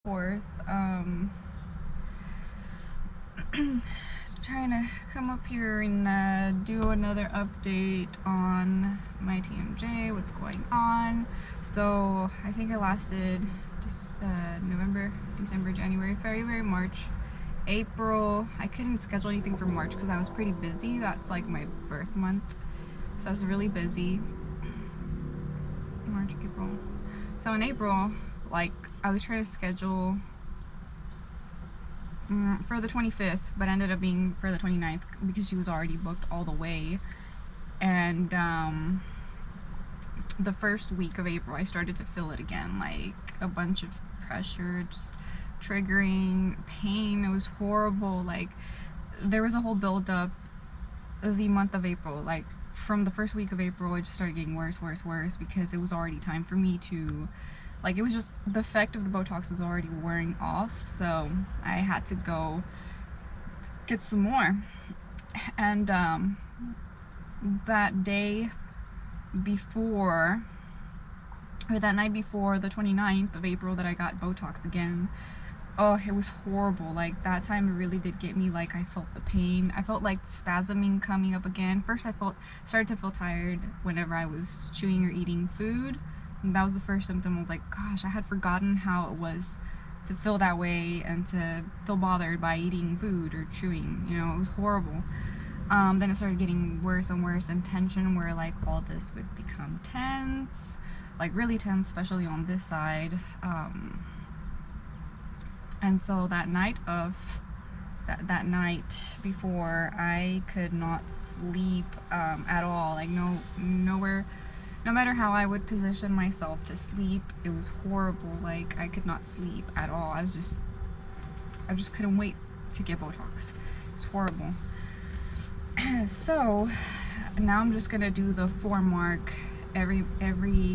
4th. Trying to come up here and do another update on my TMJ, what's going on. So I think it lasted November, December, January, February, March, April. I couldn't schedule anything for March because I was pretty busy. That's like my birth month, so I was really busy. March, April. So in April, like, I was trying to schedule for the 25th, but ended up being for the 29th because she was already booked all the way. And the first week of April, I started to feel it again, like a bunch of pressure, just triggering pain. It was horrible. Like, there was a whole build-up of the month of April. Like, from the first week of April, it just started getting worse because it was already time for me to, like, it was just, the effect of the Botox was already wearing off, so I had to go get some more. And that day before, or that night before the 29th of April that I got Botox again, oh, it was horrible. Like, that time it really did get me. Like, I felt the pain. I felt like spasming coming up again. First I started to feel tired whenever I was chewing or eating food. And that was the first symptom. I was like, gosh, I had forgotten how it was to feel that way and to feel bothered by eating food or chewing. You know, it was horrible. Then it started getting worse and worse, and tension, where like all this would become tense, like really tense, especially on this side. And so that night that night before, I could not sleep at all. Like, nowhere. No matter how I would position myself to sleep, it was horrible. Like, I could not sleep at all. I just couldn't wait to get Botox. It was horrible. So now I'm just gonna do the 4 mark. Every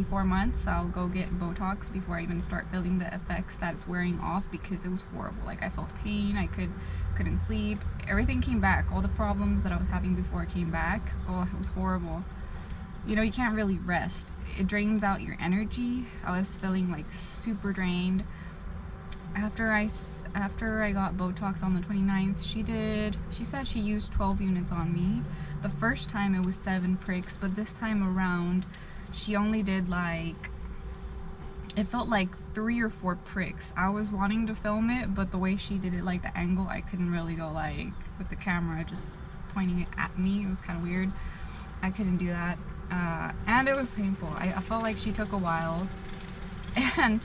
4 months I'll go get Botox before I even start feeling the effects that it's wearing off, because it was horrible. Like, I felt pain, I couldn't sleep, everything came back. All the problems that I was having before came back. Oh, it was horrible. You know, you can't really rest. It drains out your energy. I was feeling like super drained. After I got Botox on the 29th, she said she used 12 units on me. The first time it was 7 pricks, but this time around she only did, like, it felt like 3 or 4 pricks. I was wanting to film it, but the way she did it, like the angle, I couldn't really go, like, with the camera just pointing it at me. It was kind of weird. I couldn't do that. And it was painful. I felt like she took a while, and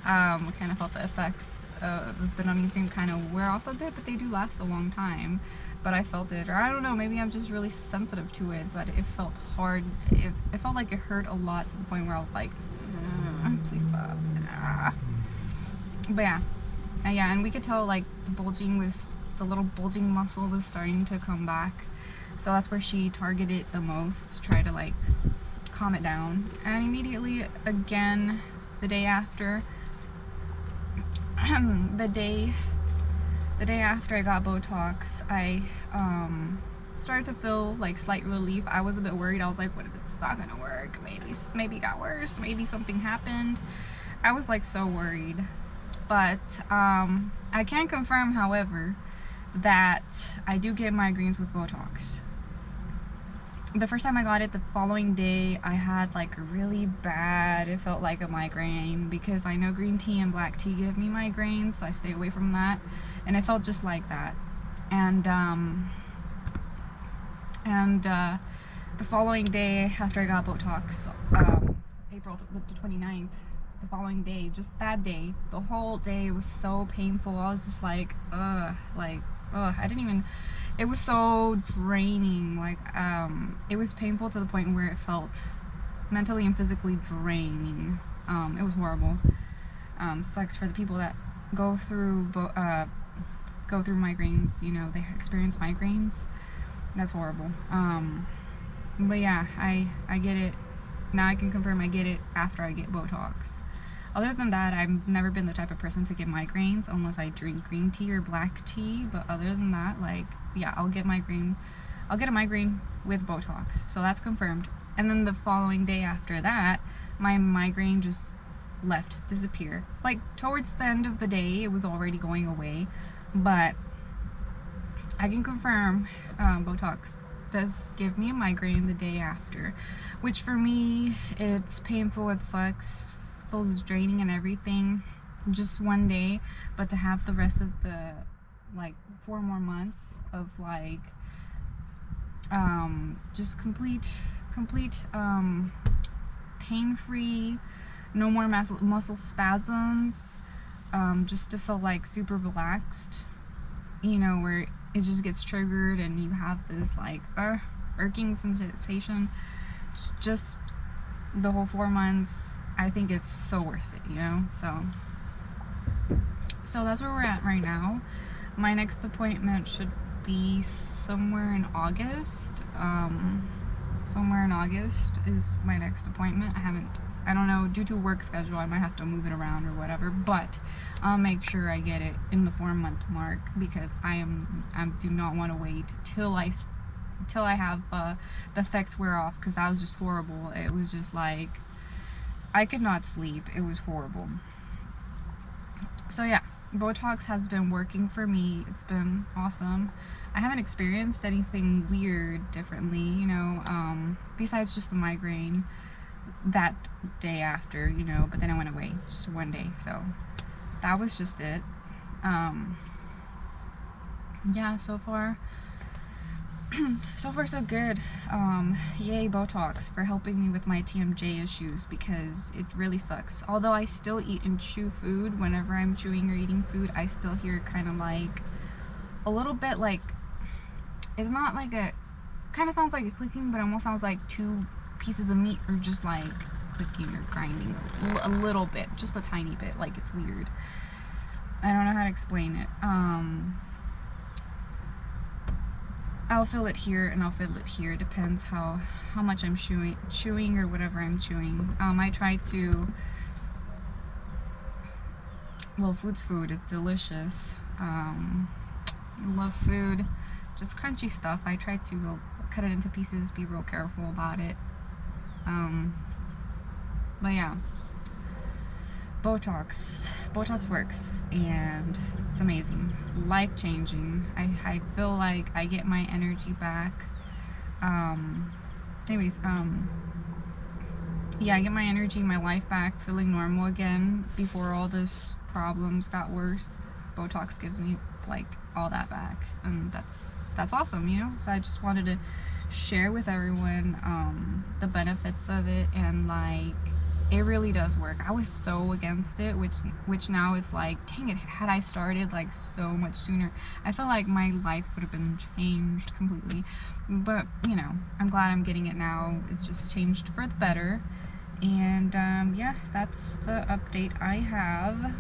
I kind of felt the effects of the numbing cream kind of wear off a bit, but they do last a long time. But I felt it, or I don't know, maybe I'm just really sensitive to it, but it felt hard. It felt like it hurt a lot, to the point where I was like, please stop. But yeah, and we could tell, like, the little bulging muscle was starting to come back. So that's where she targeted the most, to try to, like, calm it down. And immediately, again, the day after, the day after I got Botox, I started to feel, like, slight relief. I was a bit worried. I was like, what if it's not gonna work? Maybe it got worse. Maybe something happened. I was, like, so worried. But I can confirm, however, that I do get migraines with Botox. The first time I got it, the following day, I had, like, a really bad, it felt like a migraine, because I know green tea and black tea give me migraines, so I stay away from that, and it felt just like that. And the following day after I got Botox, April the 29th, the following day, just that day, the whole day was so painful. I was just like, I didn't even, it was so draining. Like, it was painful to the point where it felt mentally and physically draining. It was horrible. Sucks for the people that go through migraines, you know, they experience migraines. That's horrible. But yeah, I get it. Now I can confirm I get it after I get Botox. Other than that, I've never been the type of person to get migraines unless I drink green tea or black tea. But other than that, like, yeah, I'll get a migraine with Botox. So that's confirmed. And then the following day after that, my migraine just left disappear. Like towards the end of the day, it was already going away, but I can confirm Botox does give me a migraine the day after, which for me, it's painful, it sucks, feels draining and everything, just one day, but to have the rest of the, like, 4 more months of, like, just complete pain-free, no more muscle spasms, just to feel like super relaxed, you know, where it just gets triggered and you have this like irking sensation. Just the whole 4 months, I think it's so worth it, you know. So that's where we're at right now. My next appointment should be somewhere in August. Somewhere in August is my next appointment. I don't know, due to work schedule, I might have to move it around or whatever, but I'll make sure I get it in the 4-month mark, because I do not want to wait till I have the effects wear off, because that was just horrible. It was just like, I could not sleep. It was horrible. So yeah, Botox has been working for me. It's been awesome. I haven't experienced anything weird differently, you know, besides just the migraine that day after, you know, but then I went away just one day, so that was just it. Yeah, so far so good. Yay Botox for helping me with my TMJ issues, because it really sucks. Although I still eat and chew food, whenever I'm chewing or eating food, I still hear kind of like a little bit like, it's not like a, kind of sounds like a clicking, but almost sounds like 2 pieces of meat are just like clicking or grinding a little bit, just a tiny bit. Like, it's weird. I don't know how to explain it. I'll feel it here and I'll feel it here. Depends how much I'm chewing or whatever I'm chewing. I try to, well, food's food. It's delicious. I love food, just crunchy stuff. I try to cut it into pieces, be real careful about it. But yeah, Botox works, and it's amazing, life-changing. I feel like I get my energy back. Yeah, I get my energy, my life back, feeling normal again. Before all this problems got worse, Botox gives me like all that back, and that's awesome, you know. So I just wanted to share with everyone the benefits of it, and like, it really does work. I was so against it, which now is like, dang it, had I started like so much sooner, I feel like my life would have been changed completely. But you know, I'm glad I'm getting it now. It just changed for the better. And yeah, that's the update I have.